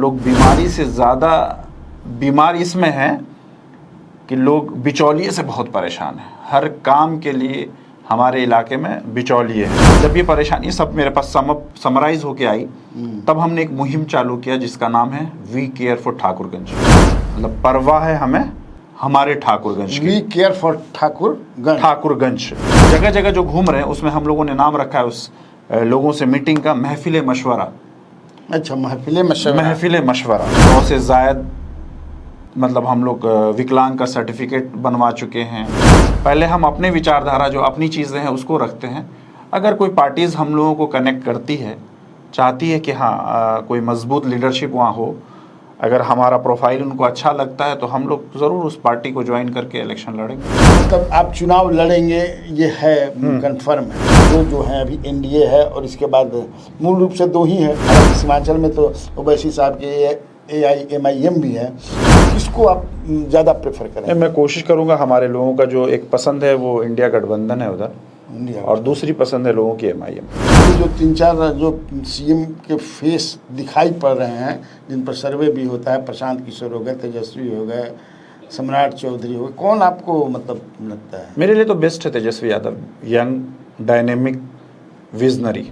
लोग बीमारी से ज़्यादा बीमार इसमें हैं कि लोग बिचौलिए से बहुत परेशान हैं। हर काम के लिए हमारे इलाके में बिचौलिए हैं। जब ये परेशानी सब मेरे पास समराइज होके आई, तब हमने एक मुहिम चालू किया जिसका नाम है वी केयर फॉर ठाकुरगंज। मतलब परवाह है हमें हमारे ठाकुरगंज की। We care for Thakurganj. जगह जगह जो घूम रहे हैं उसमें हम लोगों ने नाम रखा है उस लोगों से मीटिंग का, महफिल मशवरा। अच्छा, महफिल मशवरा। 100 से ज़ायद मतलब हम लोग विकलांग का सर्टिफिकेट बनवा चुके हैं। पहले हम अपने विचारधारा जो अपनी चीज़ें हैं उसको रखते हैं। अगर कोई पार्टीज़ हम लोगों को कनेक्ट करती है, चाहती है कि हाँ कोई मजबूत लीडरशिप वहाँ हो, अगर हमारा प्रोफाइल उनको अच्छा लगता है तो हम लोग ज़रूर उस पार्टी को ज्वाइन करके इलेक्शन लड़ेंगे। मतलब आप चुनाव लड़ेंगे, ये है कंफर्म है। दो जो है अभी एनडीए है और इसके बाद मूल रूप से दो ही है। सीमांचल में तो ओवैसी साहब के AIMIM भी है। किसको आप ज़्यादा प्रेफर करें? मैं कोशिश करूँगा, हमारे लोगों का जो एक पसंद है वो इंडिया गठबंधन है उधर, और दूसरी पसंद है लोगों की MIM। जो 3-4 जो सीएम के फेस दिखाई पड़ रहे हैं, जिन पर सर्वे भी होता है, प्रशांत किशोर हो गए, तेजस्वी हो गए, सम्राट चौधरी हो गए, कौन आपको मतलब लगता है? मेरे लिए तो बेस्ट है Tejashwi Yadav. Young, dynamic, visionary,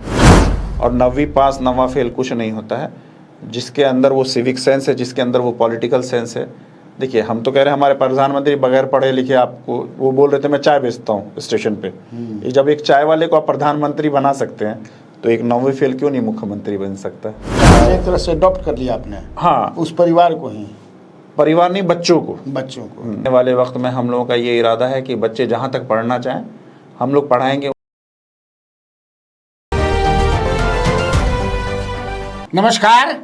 और 9वीं पास 9वां फेल कुछ नहीं होता है। जिसके अंदर वो सिविक सेंस है, जिसके अंदर वो पॉलिटिकल सेंस है। देखिए, हम तो कह रहे हैं हमारे प्रधानमंत्री बगैर पढ़े लिखे, आपको वो बोल रहे थे मैं चाय बेचता हूँ स्टेशन पे। जब एक चाय वाले को आप प्रधानमंत्री बना सकते हैं तो एक 9वीं फेल क्यों नहीं मुख्यमंत्री बन सकता है? एक तरह से अडॉप्ट कर लिया आपने। हाँ, उस परिवार को ही, परिवार नहीं, बच्चों को। आने वाले वक्त में हम लोगों का ये इरादा है कि बच्चे जहाँ तक पढ़ना चाहें हम लोग पढ़ाएंगे। नमस्कार,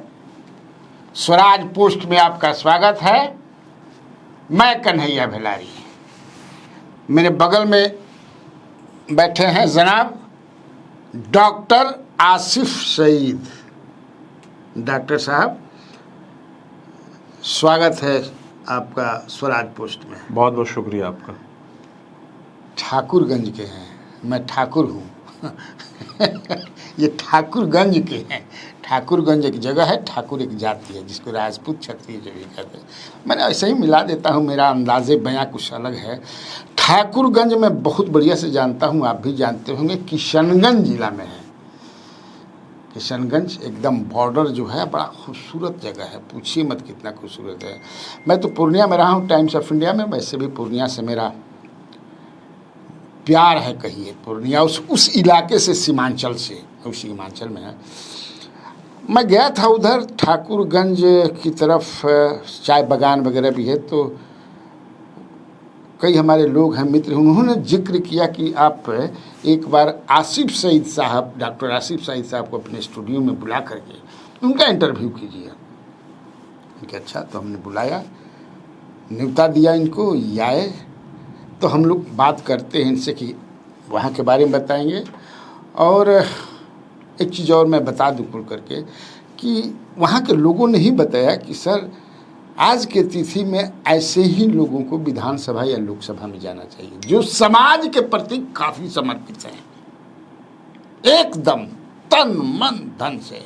स्वराज पोस्ट में आपका स्वागत है। मैं कन्हैया भिलारी। मेरे बगल में बैठे हैं जनाब डॉक्टर आसिफ सईद। डॉक्टर साहब, स्वागत है आपका स्वराज पोस्ट में। बहुत बहुत शुक्रिया आपका। ठाकुरगंज के हैं, मैं ठाकुर हूँ। ये ठाकुरगंज के हैं। ठाकुरगंज एक जगह है, ठाकुर एक जाति है जिसको राजपूत क्षत्रिय जो भी कहते हैं। मैंने ऐसे ही मिला देता हूँ, मेरा अंदाज़े बयां कुछ अलग है। ठाकुरगंज में बहुत बढ़िया से जानता हूँ, आप भी जानते होंगे, किशनगंज जिला में है। किशनगंज एकदम बॉर्डर जो है, बड़ा खूबसूरत जगह है, पूछिए मत कितना खूबसूरत है। मैं तो पूर्णिया में रहा हूँ, टाइम्स ऑफ इंडिया में। वैसे भी पूर्णिया से मेरा प्यार है, कहिए पूर्णिया उस इलाके से, सीमांचल से, उस सीमांचल में है। मैं गया था उधर ठाकुरगंज की तरफ, चाय बागान वगैरह भी है, तो कई हमारे लोग हैं, मित्र, उन्होंने जिक्र किया कि आप एक बार आसिफ सईद साहब, डॉक्टर आसिफ सईद साहब को अपने स्टूडियो में बुला करके उनका इंटरव्यू कीजिए। उनके अच्छा, तो हमने बुलाया, न्योता दिया इनको, ये आए, तो हम लोग बात करते हैं इनसे कि वहाँ के बारे में बताएंगे। और एक चीज़ और मैं बता दूँ खुल करके कि वहाँ के लोगों ने ही बताया कि सर, आज के तिथि में ऐसे ही लोगों को विधानसभा या लोकसभा में जाना चाहिए जो समाज के प्रति काफ़ी समर्पित हैं, एकदम तन मन धन से।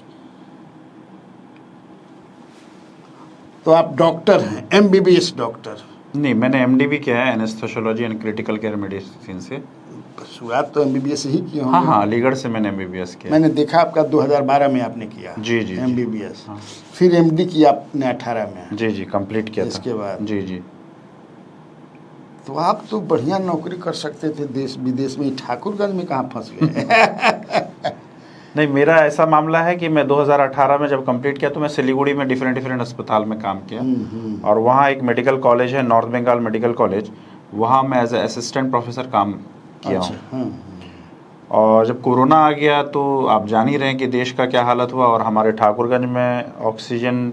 तो आप डॉक्टर हैं, MBBS डॉक्टर? नहीं, मैंने MD भी किया है, anaesthesiology and critical care medicine से। शुरुआत तो MBBS ही किया होंगे। हाँ, अलीगढ़ से मैंने MBBS किया। मैंने देखा आपका 2012 में आपने किया। जी जी, MBBS। हाँ। फिर MD किया आपने 18 में। जी, कंप्लीट किया था इसके बाद। जी। तो आप तो बढ़िया नौकरी कर सकते थे देश विदेश में, ठाकुरगंज में कहाँ फंस गए? नहीं, मेरा ऐसा मामला है कि मैं 2018 में जब कंप्लीट किया तो मैं सिलीगुड़ी में डिफरेंट अस्पताल में काम किया, और वहाँ एक मेडिकल कॉलेज है, नॉर्थ बंगाल मेडिकल कॉलेज, वहाँ मैं एज ए असिस्टेंट प्रोफेसर काम किया हूँ। और जब कोरोना आ गया तो आप जान ही रहे हैं कि देश का क्या हालत हुआ, और हमारे ठाकुरगंज में ऑक्सीजन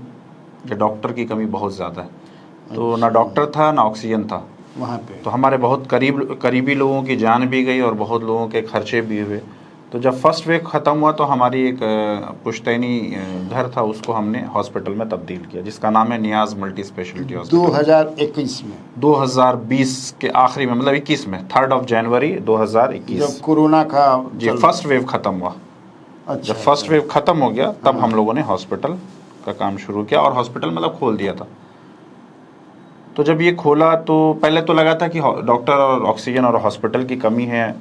या डॉक्टर की कमी बहुत ज़्यादा है। तो ना डॉक्टर था ना ऑक्सीजन था वहाँ पे। तो हमारे बहुत करीबी लोगों की जान भी गई और बहुत लोगों के खर्चे भी हुए। तो जब फर्स्ट वेव ख़त्म हुआ तो हमारी एक पुश्तैनी घर था, उसको हमने हॉस्पिटल में तब्दील किया, जिसका नाम है नियाज मल्टी स्पेशलिटी हॉस्पिटल। 2021 में? 2020 के आखिरी में, मतलब 21 में, 3 जनवरी 2021, जब कोरोना का जी फर्स्ट वेव ख़त्म हुआ। अच्छा, जब फर्स्ट वेव ख़त्म हो गया तब हम लोगों ने हॉस्पिटल का काम शुरू किया और हॉस्पिटल मतलब खोल दिया था। तो जब ये खोला तो पहले तो लगा था कि डॉक्टर और ऑक्सीजन और हॉस्पिटल की कमी है,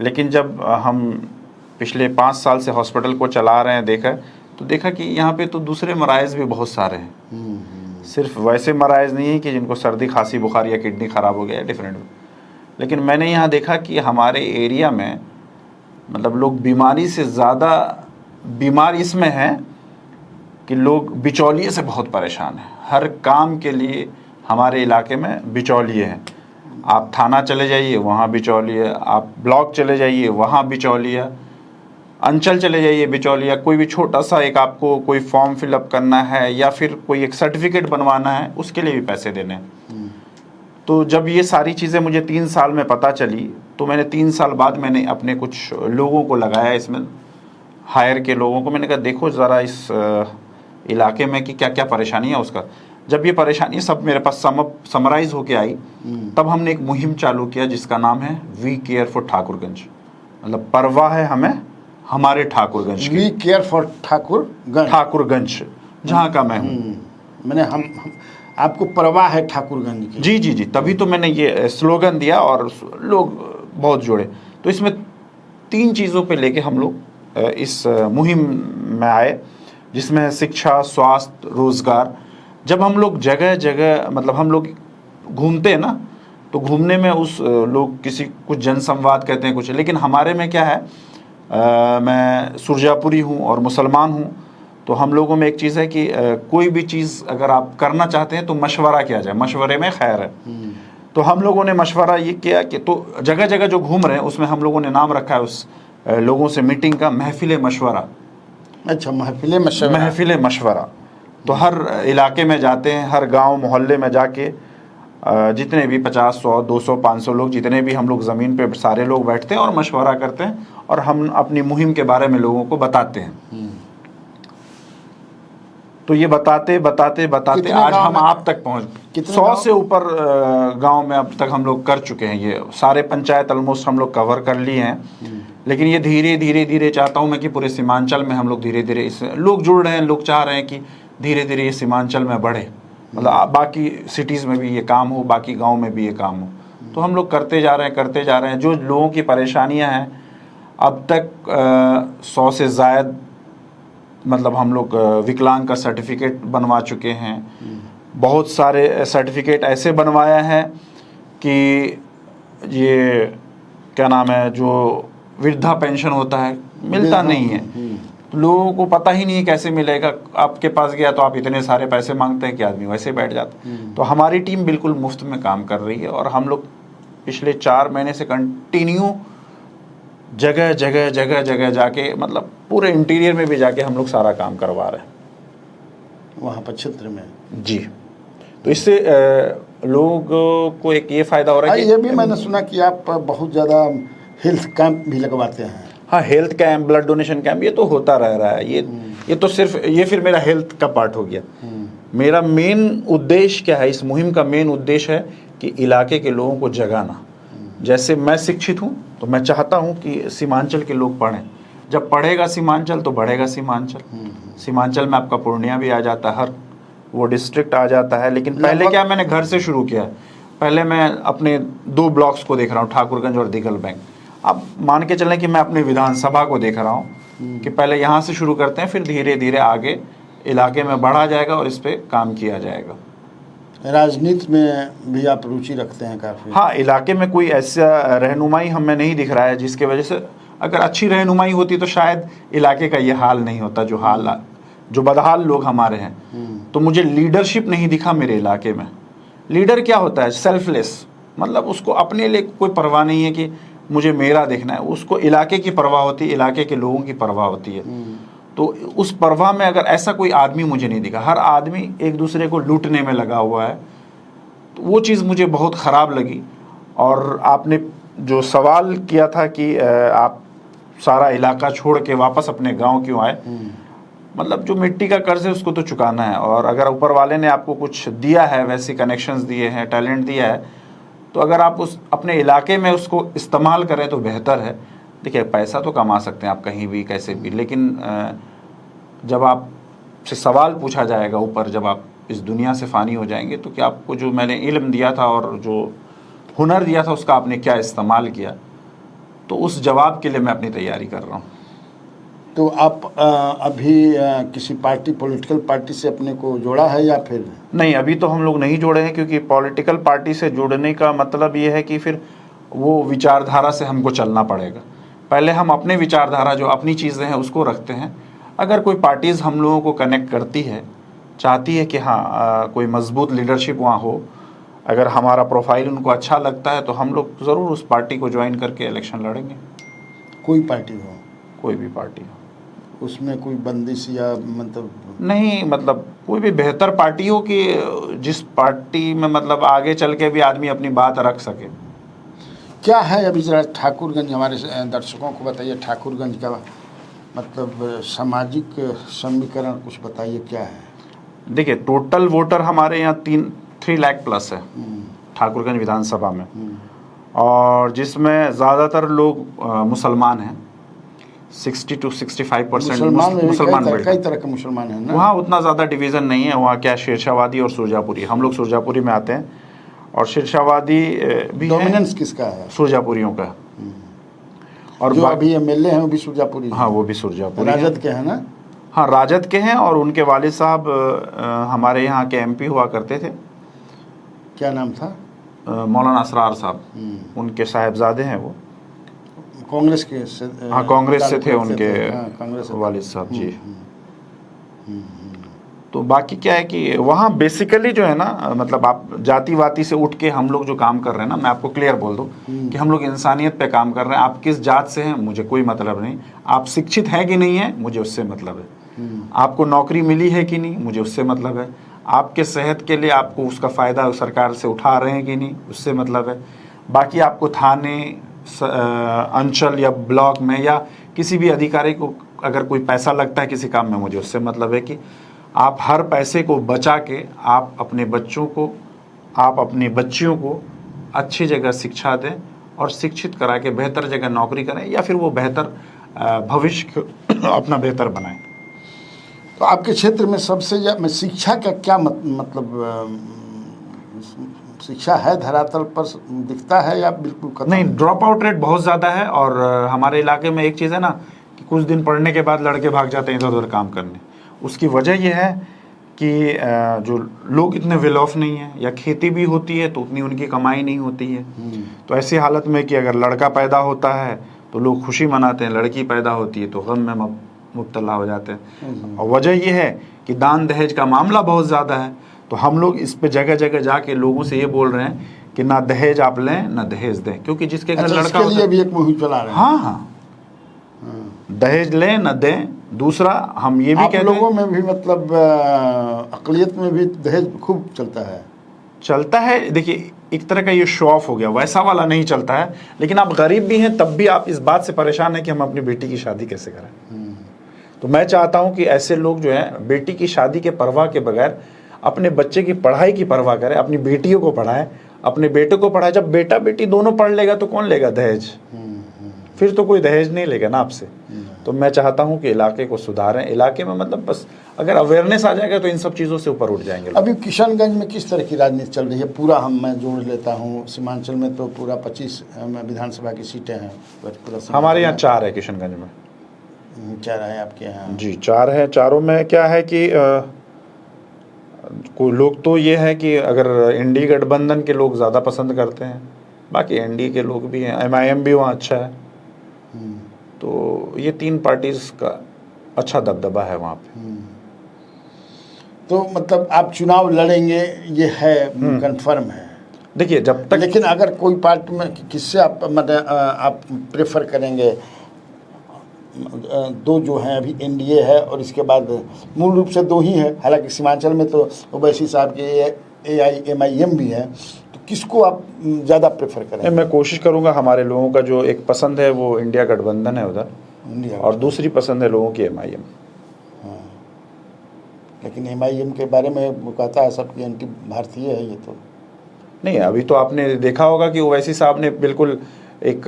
लेकिन जब हम पिछले 5 साल से हॉस्पिटल को चला रहे हैं देखा कि यहाँ पे तो दूसरे मराइज़ भी बहुत सारे हैं। सिर्फ वैसे मराइज़ नहीं है कि जिनको सर्दी खांसी बुखार या किडनी ख़राब हो गया, डिफरेंट। लेकिन मैंने यहाँ देखा कि हमारे एरिया में मतलब लोग बीमारी से ज़्यादा बीमार इसमें हैं कि लोग बिचौलिए से बहुत परेशान हैं। हर काम के लिए हमारे इलाके में बिचौलिए हैं। आप थाना चले जाइए वहाँ बिचौलिए, आप ब्लॉक चले जाइए वहाँ बिचौलिया, अंचल चले जाइए बिचौलिया। कोई भी छोटा सा एक आपको कोई फॉर्म फिलअप करना है या फिर कोई एक सर्टिफिकेट बनवाना है, उसके लिए भी पैसे देने हैं। तो जब ये सारी चीज़ें मुझे 3 साल में पता चली तो मैंने 3 साल बाद मैंने अपने कुछ लोगों को लगाया इसमें, हायर के लोगों को। मैंने कहा देखो ज़रा इस इलाके में कि क्या क्या परेशानी है उसका। जब ये परेशानी सब मेरे पास समराइज़ होके आई, तब हमने एक मुहिम चालू किया जिसका नाम है वी केयर फॉर ठाकुरगंज। मतलब परवाह है हमें हमारे ठाकुरगंज की। वी केयर फॉर ठाकुरगंज जहाँ का मैं हूँ। मैंने हम आपको परवाह है ठाकुरगंज की। जी जी जी, तभी तो मैंने ये स्लोगन दिया और लोग बहुत जुड़े। तो इसमें 3 चीज़ों पे लेके हम लोग इस मुहिम में आए, जिसमें है शिक्षा, स्वास्थ्य, रोज़गार। जब हम लोग जगह जगह मतलब हम लोग घूमते हैं ना, तो घूमने में उस लोग कुछ जनसंवाद कहते हैं कुछ, लेकिन हमारे में क्या है, मैं सुरजापुरी हूँ और मुसलमान हूँ। तो हम लोगों में एक चीज़ है कि कोई भी चीज़ अगर आप करना चाहते हैं तो मशवरा किया जाए, मशवरे में खैर है। तो हम लोगों ने मशवरा ये किया कि तो जगह जगह जो घूम रहे हैं उसमें हम लोगों ने नाम रखा है उस लोगों से मीटिंग का, महफिल मशवरा। अच्छा, महफिल मशवरा। तो हर इलाके में जाते हैं, हर गांव मोहल्ले में जाके जितने भी 50, 100, 200, 500 लोग, जितने भी हम लोग ज़मीन पे सारे लोग बैठते हैं और मशवरा करते हैं और हम अपनी मुहिम के बारे में लोगों को बताते हैं। तो ये बताते बताते आज हम आप तक पहुँच 100 से ऊपर गांव में अब तक हम लोग कर चुके हैं। ये सारे पंचायत ऑलमोस्ट हम लोग कवर कर लिए हैं। लेकिन ये धीरे धीरे चाहता हूँ मैं कि पूरे सीमांचल में हम लोग धीरे धीरे इस लोग जुड़ रहे हैं। लोग चाह रहे हैं कि धीरे धीरे ये सीमांचल में बढ़े, मतलब बाकी सिटीज़ में भी ये काम हो, बाकी गांव में भी ये काम हो। तो हम लोग करते जा रहे हैं। जो लोगों की परेशानियां हैं अब तक 100 से ज़ायद मतलब हम लोग विकलांग का सर्टिफिकेट बनवा चुके हैं। बहुत सारे सर्टिफिकेट ऐसे बनवाया है कि ये क्या नाम है, जो वृद्धा पेंशन होता है मिलता नहीं है। तो लोगों को पता ही नहीं है कैसे मिलेगा। आपके पास गया तो आप इतने सारे पैसे मांगते हैं कि आदमी वैसे बैठ जाता। तो हमारी टीम बिल्कुल मुफ्त में काम कर रही है और हम लोग पिछले 4 महीने से कंटिन्यू जगह जगह जाके मतलब पूरे इंटीरियर में भी जाके हम लोग सारा काम करवा रहे हैं वहाँ पर क्षेत्र में। जी, तो इससे लोगों को एक ये फ़ायदा हो रहा है कि ये भी मैंने सुना कि आप बहुत ज़्यादा हेल्थ कैंप भी लगवाते हैं। हाँ, health camp, blood donation camp, ये तो होता रह रहा है। ये तो सिर्फ ये फिर मेरा हेल्थ का पार्ट हो गया। मेरा मेन उद्देश्य क्या है, इस मुहिम का मेन उद्देश्य है कि इलाके के लोगों को जगाना। जैसे मैं शिक्षित हूँ तो मैं चाहता हूँ कि सीमांचल के लोग पढ़ें। जब पढ़ेगा सीमांचल तो बढ़ेगा सीमांचल। सीमांचल में आपका पूर्णिया भी आ जाता है, हर वो डिस्ट्रिक्ट आ जाता है। लेकिन पहले क्या मैंने घर से शुरू किया, पहले मैं अपने 2 ब्लॉक्स को देख रहा हूँ, ठाकुरगंज और दिगल बैंक। अब मान के चलें कि मैं अपने विधानसभा को देख रहा हूँ कि पहले यहाँ से शुरू करते हैं, फिर धीरे धीरे आगे इलाके में बढ़ा जाएगा और इस पर काम किया जाएगा। राजनीति में भी आप रुचि रखते हैं काफ़ी? हाँ, इलाके में कोई ऐसा रहनुमाई हमें नहीं दिख रहा है जिसके वजह से, अगर अच्छी रहनुमाई होती तो शायद इलाके का ये हाल नहीं होता जो बदहाल लोग हमारे हैं। तो मुझे लीडरशिप नहीं दिखा मेरे इलाके में। लीडर क्या होता है? सेल्फलेस, मतलब उसको अपने लिए कोई परवाह नहीं है कि मुझे मेरा देखना है, उसको इलाके की परवाह होती है, इलाके के लोगों की परवाह होती है। तो उस परवाह में अगर ऐसा कोई आदमी मुझे नहीं दिखा, हर आदमी एक दूसरे को लूटने में लगा हुआ है, तो वो चीज़ मुझे बहुत ख़राब लगी। और आपने जो सवाल किया था कि आप सारा इलाका छोड़ के वापस अपने गांव क्यों आए, मतलब जो मिट्टी का कर्ज है उसको तो चुकाना है। और अगर ऊपर वाले ने आपको कुछ दिया है, वैसे कनेक्शंस दिए हैं, टैलेंट दिया है, तो अगर आप उस अपने इलाके में उसको इस्तेमाल करें तो बेहतर है। देखिए, पैसा तो कमा सकते हैं आप कहीं भी कैसे भी, लेकिन जब आप आपसे सवाल पूछा जाएगा ऊपर, जब आप इस दुनिया से फ़ानी हो जाएंगे, तो कि आपको जो मैंने इल्म दिया था और जो हुनर दिया था उसका आपने क्या इस्तेमाल किया, तो उस जवाब के लिए मैं अपनी तैयारी कर रहा हूँ। तो आप अभी किसी पार्टी, पॉलिटिकल पार्टी से अपने को जोड़ा है या फिर नहीं, अभी तो हम लोग नहीं जोड़े हैं, क्योंकि पॉलिटिकल पार्टी से जुड़ने का मतलब ये है कि फिर वो विचारधारा से हमको चलना पड़ेगा। पहले हम अपने विचारधारा, जो अपनी चीज़ें हैं, उसको रखते हैं। अगर कोई पार्टीज़ हम लोगों को कनेक्ट करती है, चाहती है कि हाँ कोई मजबूत लीडरशिप वहाँ हो, अगर हमारा प्रोफाइल उनको अच्छा लगता है, तो हम लोग ज़रूर उस पार्टी को ज्वाइन करके इलेक्शन लड़ेंगे। कोई पार्टी हो, कोई भी पार्टी हो, उसमें कोई बंदिश या मतलब नहीं, मतलब कोई भी बेहतर पार्टी हो कि जिस पार्टी में मतलब आगे चल के भी आदमी अपनी बात रख सके। क्या है अभी ज़रा ठाकुरगंज, हमारे दर्शकों को बताइए, ठाकुरगंज का मतलब सामाजिक समीकरण कुछ बताइए, क्या है? देखिए, टोटल वोटर हमारे यहाँ 3 लाख प्लस है ठाकुरगंज विधानसभा में, और जिसमें ज़्यादातर लोग मुसलमान हैं। 60 to 65% मुसलमान कई तरह के मुसलमान हैं ना। वहाँ उतना ज़्यादा डिवीज़न नहीं है। वहाँ क्या शेरशाहवादी और सुरजापुरी, हम लोग सुरजापुरी में आते हैं, और शेरशाहवादी भी डोमिनेंस किसका है? सुरजापुरियों का। और जो अभी एमएलए हैं वो भी सुरजापुरी? हाँ, वो भी सुरजापुरी हैं। राजद के हैं ना? हाँ, राजद के हैं, और उनके वालिद साहब हमारे यहाँ के एमपी हुआ करते थे। क्या नाम था? मौलाना असरार साहब, उनके साहिबजादे हैं वो। कांग्रेस के से? हाँ, कांग्रेस से थे उनके कांग्रेस वालिद साहब जी। तो बाकी क्या है कि वहाँ बेसिकली जो है ना, मतलब आप जाति वाती से उठ के हम लोग जो काम कर रहे हैं ना, मैं आपको क्लियर बोल दूं कि हम लोग इंसानियत पे काम कर रहे हैं। आप किस जात से हैं मुझे कोई मतलब नहीं, आप शिक्षित हैं कि नहीं है मुझे उससे मतलब है, आपको नौकरी मिली है कि नहीं मुझे उससे मतलब है, आपके सेहत के लिए आपको उसका फ़ायदा सरकार से उठा रहे हैं कि नहीं उससे मतलब है। बाकी आपको थाने, अंचल या ब्लॉक में या किसी भी अधिकारी को अगर कोई पैसा लगता है किसी काम में, मुझे उससे मतलब है कि आप हर पैसे को बचा के आप अपने बच्चों को, आप अपनी बच्चियों को अच्छी जगह शिक्षा दें और शिक्षित करा के बेहतर जगह नौकरी करें, या फिर वो बेहतर भविष्य अपना बेहतर बनाएं। तो आपके क्षेत्र में सबसे ज़्यादा शिक्षा का क्या मतलब शिक्षा है धरातल पर दिखता है या बिल्कुल खत्म? नहीं, ड्रॉप आउट रेट बहुत ज़्यादा है। और हमारे इलाके में एक चीज़ है ना कि कुछ दिन पढ़ने के बाद लड़के भाग जाते हैं इधर उधर काम करने। उसकी वजह यह है कि जो लोग इतने वेल ऑफ नहीं है, या खेती भी होती है तो उतनी उनकी कमाई नहीं होती है। तो ऐसी हालत में कि अगर लड़का पैदा होता है तो लोग खुशी मनाते हैं, लड़की पैदा होती है तो गम में मुब्तला हो जाते हैं। और वजह यह है कि दान दहेज का मामला बहुत ज़्यादा है। तो हम लोग इस पे जगह जगह जाके लोगों से ये बोल रहे हैं कि ना दहेज आप लें ना दहेज दें, क्योंकि जिसके घर लड़का होता है, भी एक मुहिम चला रहे हैं। हाँ, दहेज लें ना दें। दूसरा हम ये भी कहते हैं, लोगों में भी मतलब अक़लियत में भी दहेज खूब चलता है। देखिए, एक तरह का ये शो ऑफ हो गया, वैसा वाला नहीं चलता है। लेकिन आप गरीब भी हैं तब भी आप इस बात से परेशान हैं कि हम अपनी बेटी की शादी कैसे करें। तो मैं चाहता हूं कि ऐसे लोग जो हैं बेटी की शादी के परवाह के बगैर अपने बच्चे की पढ़ाई की परवाह करें, अपनी बेटियों को पढ़ाएं, अपने बेटे को पढ़ाएं। जब बेटा बेटी दोनों पढ़ लेगा तो कौन लेगा दहेज? फिर तो कोई दहेज नहीं लेगा ना आपसे। तो मैं चाहता हूं कि इलाके को सुधारें। इलाके में मतलब बस अगर अवेयरनेस आ जाएगा तो इन सब चीज़ों से ऊपर उठ जाएंगे। अभी किशनगंज में किस तरह की राजनीति चल रही है? पूरा मैं जोड़ लेता हूँ, सीमांचल में तो पूरा 25 विधानसभा की सीटें हैं। हमारे यहाँ 4 है किशनगंज में। 4 है आपके यहाँ? जी, 4 है। चारों में क्या है कि कोई लोग तो ये है कि अगर एनडीए गठबंधन के लोग ज़्यादा पसंद करते हैं, बाकी एनडीए के लोग भी हैं, एमआईएम भी वहाँ अच्छा है। तो ये 3 पार्टीज का अच्छा दबदबा है वहाँ पे। तो मतलब आप चुनाव लड़ेंगे ये है कंफर्म है? देखिए, जब तक, लेकिन अगर कोई पार्टी में किससे आप मतलब आप प्रेफर करेंगे? 2 जो हैं अभी एनडीए है और इसके बाद मूल रूप से 2 ही है। हालांकि सीमांचल में तो ओवैसी साहब के एआईएमआईएम भी है। तो किसको आप ज़्यादा प्रेफर करेंगे? मैं कोशिश करूंगा, हमारे लोगों का जो एक पसंद है वो इंडिया गठबंधन है उधर, और दूसरी पसंद है लोगों की एमआईएम। हाँ, लेकिन एमआईएम के बारे में वो कहता है सबकी एंटी भारतीय है। ये तो नहीं, अभी तो आपने देखा होगा कि ओवैसी साहब ने बिल्कुल एक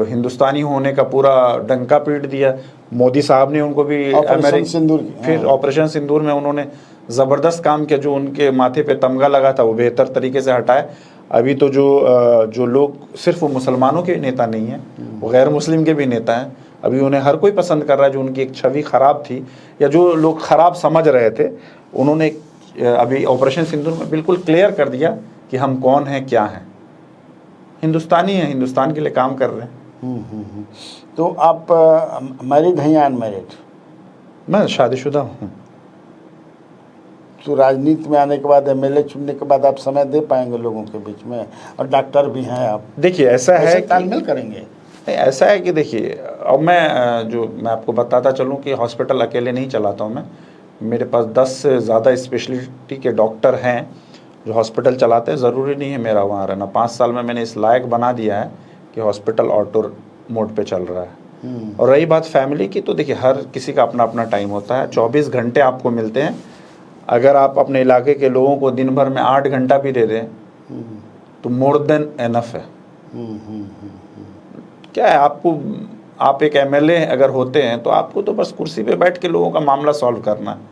हिंदुस्तानी होने का पूरा डंका पीट दिया। मोदी साहब ने उनको भी ऑपरेशन सिंदूर की, फिर हाँ। ऑपरेशन सिंदूर में उन्होंने ज़बरदस्त काम किया, जो उनके माथे पे तमगा लगा था वो बेहतर तरीके से हटाए। अभी तो जो लोग सिर्फ वो मुसलमानों के नेता नहीं हैं, वो गैर मुस्लिम के भी नेता हैं, अभी उन्हें हर कोई पसंद कर रहा है। जो उनकी एक छवि ख़राब थी या जो लोग ख़राब समझ रहे थे, उन्होंने अभी ऑपरेशन सिंदूर में बिल्कुल क्लियर कर दिया कि हम कौन हैं, क्या हैं, हिंदुस्तानी हैं, हिंदुस्तान के लिए काम कर रहे हैं। तो आप मैरिड हैं या अनमैरिड? मैं शादीशुदा हूँ। तो राजनीति में आने के बाद, एमएलए चुनने के बाद आप समय दे पाएंगे लोगों के बीच में, और डॉक्टर भी हैं आप, देखिए ऐसा है कि तालमेल करेंगे? नहीं, ऐसा है कि देखिए, अब मैं आपको बताता चलूँ कि हॉस्पिटल अकेले नहीं चलाता हूँ मैं, मेरे पास 10 से ज़्यादा स्पेशलिटी के डॉक्टर हैं जो हॉस्पिटल चलाते हैं। ज़रूरी नहीं है मेरा वहाँ रहना। 5 साल में मैंने इस लायक बना दिया है कि हॉस्पिटल ऑटो मोड पे चल रहा है। और रही बात फैमिली की, तो देखिए हर किसी का अपना अपना टाइम होता है, 24 घंटे आपको मिलते हैं। अगर आप अपने इलाके के लोगों को दिन भर में 8 घंटा भी दे दें तो मोर देन एनफ है। क्या है, आप एक एमएलए अगर होते हैं तो आपको तो बस कुर्सी पे बैठ के लोगों का मामला सॉल्व करना है,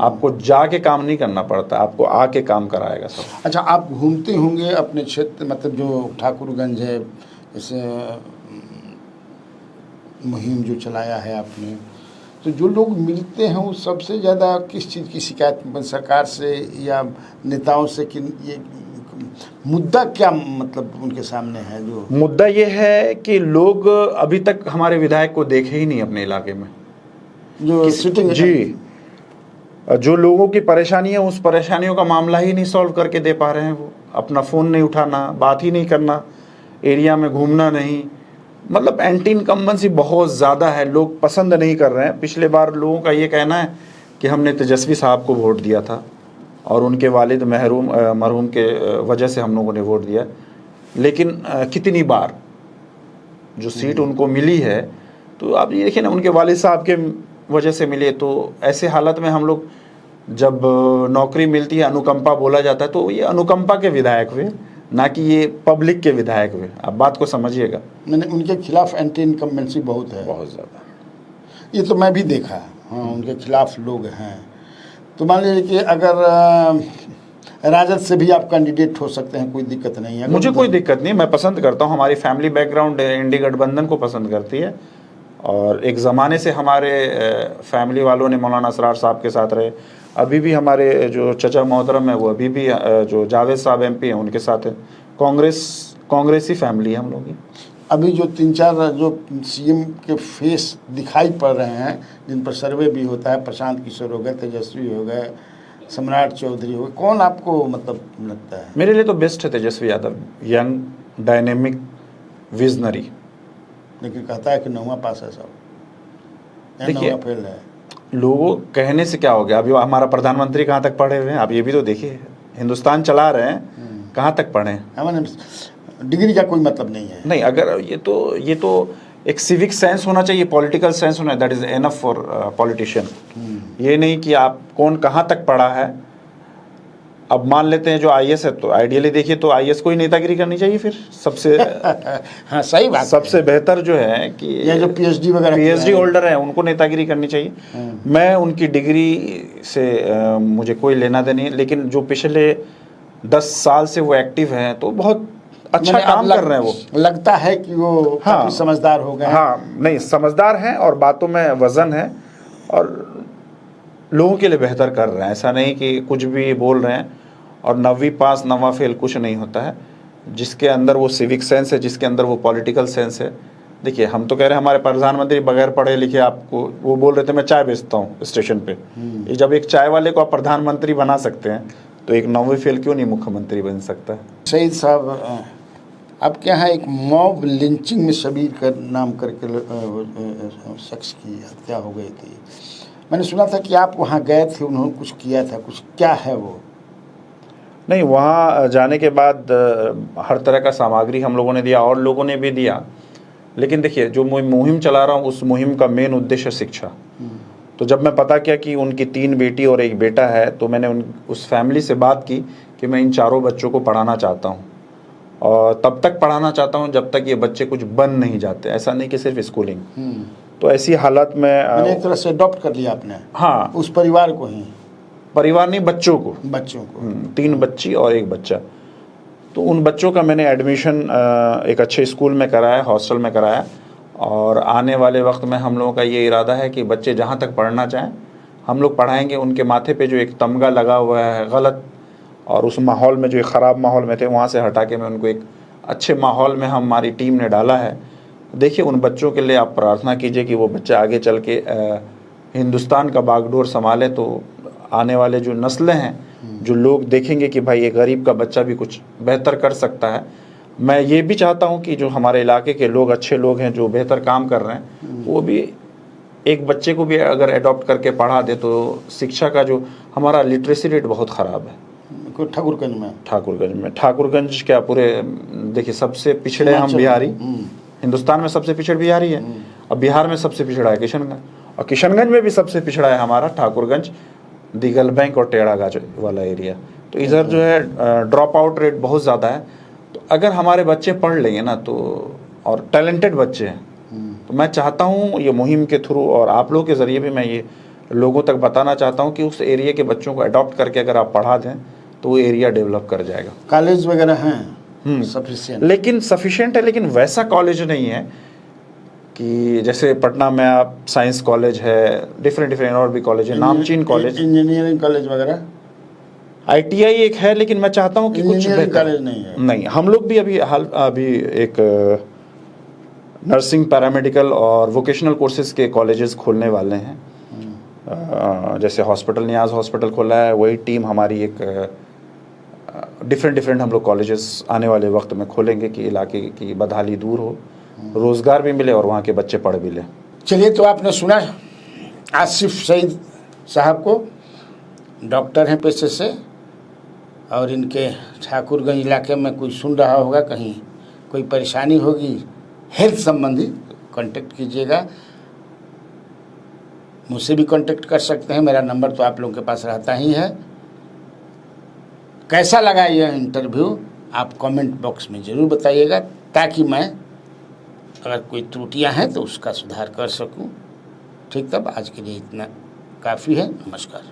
आपको जाके काम नहीं करना पड़ता, आपको आके काम कराएगा सब। अच्छा, आप घूमते होंगे अपने क्षेत्र, मतलब जो ठाकुरगंज है, जैसे मुहिम जो चलाया है आपने, तो जो लोग मिलते हैं वो सबसे ज़्यादा किस चीज़ की शिकायत, सरकार से या नेताओं से, कि ये मुद्दा क्या मतलब उनके सामने है? जो मुद्दा ये है कि लोग अभी तक हमारे विधायक को देखे ही नहीं अपने इलाके में, जो सिटिंग जी, जो लोगों की परेशानी है उस परेशानियों का मामला ही नहीं सॉल्व करके दे पा रहे हैं। वो अपना फ़ोन नहीं उठाना, बात ही नहीं करना, एरिया में घूमना नहीं, मतलब एंटी इनकम्बेंसी बहुत ज़्यादा है, लोग पसंद नहीं कर रहे हैं। पिछले बार लोगों का ये कहना है कि हमने तेजस्वी साहब को वोट दिया था और उनके वालिद मरहूम के वजह से हम लोगों ने वोट दिया, लेकिन कितनी बार जो सीट उनको मिली है, तो आप ये देखिए ना, उनके वालिद साहब के वजह से मिले। तो ऐसे हालत में हम लोग, जब नौकरी मिलती है, अनुकंपा बोला जाता है, तो ये अनुकंपा के विधायक हुए, ना कि ये पब्लिक के विधायक हुए। आप बात को समझिएगा। मैंने उनके खिलाफ एंटी इनकम्बेंसी बहुत है, बहुत ज़्यादा। ये तो मैं भी देखा है। हाँ, उनके खिलाफ लोग हैं। तो मान लीजिए कि अगर राजद से भी आप कैंडिडेट हो सकते हैं, कोई दिक्कत नहीं है? मुझे कोई दिक्कत नहीं, मैं पसंद करता हूँ। हमारी फैमिली बैकग्राउंड इंडी गठबंधन को पसंद करती है, और एक ज़माने से हमारे फैमिली वालों ने मौलाना असरार साहब के साथ रहे। अभी भी हमारे जो चचा मोहतरम है वो अभी भी जो जावेद साहब एमपी हैं उनके साथ है। कांग्रेसी फैमिली है हम लोग की। अभी जो 3-4 जो सीएम के फेस दिखाई पड़ रहे हैं, जिन पर सर्वे भी होता है, प्रशांत किशोर हो गए, तेजस्वी हो गए, सम्राट चौधरी हो गए, कौन आपको मतलब लगता है? मेरे लिए तो बेस्ट है Tejashwi Yadav, young, dynamic, visionary. लेकिन कहता है कि 9वां पास है सब, देखिए, 9वां फेल है। लोगों कहने से क्या हो गया? अभी हमारा प्रधानमंत्री कहाँ तक पढ़े हुए हैं, आप ये भी तो देखिए। हिंदुस्तान चला रहे हैं, कहाँ तक पढ़े हैं? हमारे डिग्री का कोई मतलब नहीं है। नहीं, अगर ये तो एक सिविक सेंस होना चाहिए, पॉलिटिकल सेंस होना, that is enough for politician. ये नहीं कि आप कौन कहाँ तक पढ़ा है। अब मान लेते हैं जो आईएएस है, तो आइडियली देखिए तो आईएएस को ही नेतागिरी करनी चाहिए फिर सबसे। हाँ, सही बात। सबसे बेहतर जो है कि ये जो पीएचडी होल्डर है उनको नेतागिरी करनी चाहिए। मैं उनकी डिग्री से मुझे कोई लेना देना नहीं है, लेकिन जो पिछले 10 साल से वो एक्टिव हैं तो बहुत अच्छा काम कर रहे हैं। वो लगता है कि वो काफी समझदार हो गए हैं। हाँ, नहीं, समझदार हैं और बातों में वजन है और लोगों के लिए बेहतर कर रहे हैं। ऐसा नहीं कि कुछ भी बोल रहे हैं। और 9वीं पास 9वां फेल कुछ नहीं होता है। जिसके अंदर वो सिविक सेंस है, जिसके अंदर वो पॉलिटिकल सेंस है। देखिए, हम तो कह रहे हैं हमारे प्रधानमंत्री बगैर पढ़े लिखे, आपको वो बोल रहे थे मैं चाय बेचता हूँ स्टेशन पे। जब एक चाय वाले को आप प्रधानमंत्री बना सकते हैं तो एक 9वीं फेल क्यों नहीं मुख्यमंत्री बन सकता है? शहीद साहब, आपके यहाँ एक मॉब लिंचिंग में शबीर का नाम करके शख्स की हत्या हो गई थी। मैंने सुना था कि आप वहाँ गए थे, उन्होंने कुछ किया था, कुछ क्या है वो? नहीं, वहाँ जाने के बाद हर तरह का सामग्री हम लोगों ने दिया और लोगों ने भी दिया। लेकिन देखिए, जो मैं मुहिम चला रहा हूँ उस मुहिम का मेन उद्देश्य शिक्षा। तो जब मैं पता किया कि उनकी 3 बेटी और 1 बेटा है, तो मैंने उस फैमिली से बात की कि मैं इन चारों बच्चों को पढ़ाना चाहता हूँ और तब तक पढ़ाना चाहता हूँ जब तक ये बच्चे कुछ बन नहीं जाते। ऐसा नहीं कि सिर्फ स्कूलिंग। तो ऐसी हालत में मैंने एक तरह से अडॉप्ट कर लिया आपने हाँ, उस परिवार को ही, परिवार नहीं, बच्चों को, 3 बच्ची और 1 बच्चा। तो उन बच्चों का मैंने एडमिशन एक अच्छे स्कूल में कराया, हॉस्टल में कराया, और आने वाले वक्त में हम लोगों का ये इरादा है कि बच्चे जहाँ तक पढ़ना चाहें हम लोग पढ़ाएंगे। उनके माथे पे जो एक तमगा लगा हुआ है गलत, और उस माहौल में जो एक ख़राब माहौल में थे वहाँ से हटा के मैं उनको एक अच्छे माहौल में हमारी टीम ने डाला है। देखिए, उन बच्चों के लिए आप प्रार्थना कीजिए कि वो बच्चा आगे चल के हिंदुस्तान का बागडोर संभाले, तो आने वाले जो नस्लें हैं, जो लोग देखेंगे कि भाई ये गरीब का बच्चा भी कुछ बेहतर कर सकता है। मैं ये भी चाहता हूँ कि जो हमारे इलाके के लोग, अच्छे लोग हैं जो बेहतर काम कर रहे हैं, वो भी एक बच्चे को भी अगर अडॉप्ट करके पढ़ा दे तो शिक्षा का जो हमारा लिटरेसी रेट बहुत ख़राब है। ठाकुरगंज क्या पूरे, देखिए सबसे पिछड़े हम बिहारी, हिंदुस्तान में सबसे पिछड़ बिहारी है। अब बिहार में सबसे पिछड़ा है किशनगंज, और किशनगंज में भी सबसे पिछड़ा है हमारा ठाकुरगंज, दिगल बैंक और टेढ़ागाछ वाला एरिया। तो इधर जो है ड्रॉप आउट रेट बहुत ज़्यादा है। तो अगर हमारे बच्चे पढ़ लेंगे ना, तो और टैलेंटेड बच्चे हैं, तो मैं चाहता हूँ ये मुहिम के थ्रू और आप लोगों के ज़रिए भी मैं ये लोगों तक बताना चाहता हूँ कि उस एरिया के बच्चों को अडॉप्ट करके अगर आप पढ़ा दें तो वो एरिया डेवलप कर जाएगा। कॉलेज वगैरह हैं सफिशिएंट, लेकिन सफिशिएंट है, लेकिन वैसा कॉलेज नहीं है कि जैसे पटना में आप साइंस कॉलेज है, डिफरेंट और भी कॉलेज है, नामचीन कॉलेज, इंजीनियरिंग कॉलेज वगैरह, ITI एक है, लेकिन मैं चाहता हूँ कि कुछ कॉलेज नहीं है। नहीं, हम लोग भी अभी एक नर्सिंग, पैरामेडिकल और वोकेशनल कोर्सेज के कॉलेजेस खोलने वाले हैं। जैसे हॉस्पिटल, नियाज हॉस्पिटल खोला है, वही टीम हमारी एक डिफरेंट हम लोग कॉलेजेस आने वाले वक्त में खोलेंगे कि इलाके की बदहाली दूर हो, रोज़गार भी मिले और वहाँ के बच्चे पढ़ भी लें। चलिए, तो आपने सुना आसिफ सईद साहब को, डॉक्टर हैं पेशे से, और इनके ठाकुरगंज इलाके में कोई सुन रहा होगा, कहीं कोई परेशानी होगी हेल्थ संबंधी, कांटेक्ट कीजिएगा। मुझसे भी कांटेक्ट कर सकते हैं, मेरा नंबर तो आप लोगों के पास रहता ही है। कैसा लगा यह इंटरव्यू आप कमेंट बॉक्स में ज़रूर बताइएगा, ताकि मैं अगर कोई त्रुटियां हैं तो उसका सुधार कर सकूं। ठीक, तब आज के लिए इतना काफ़ी है। नमस्कार।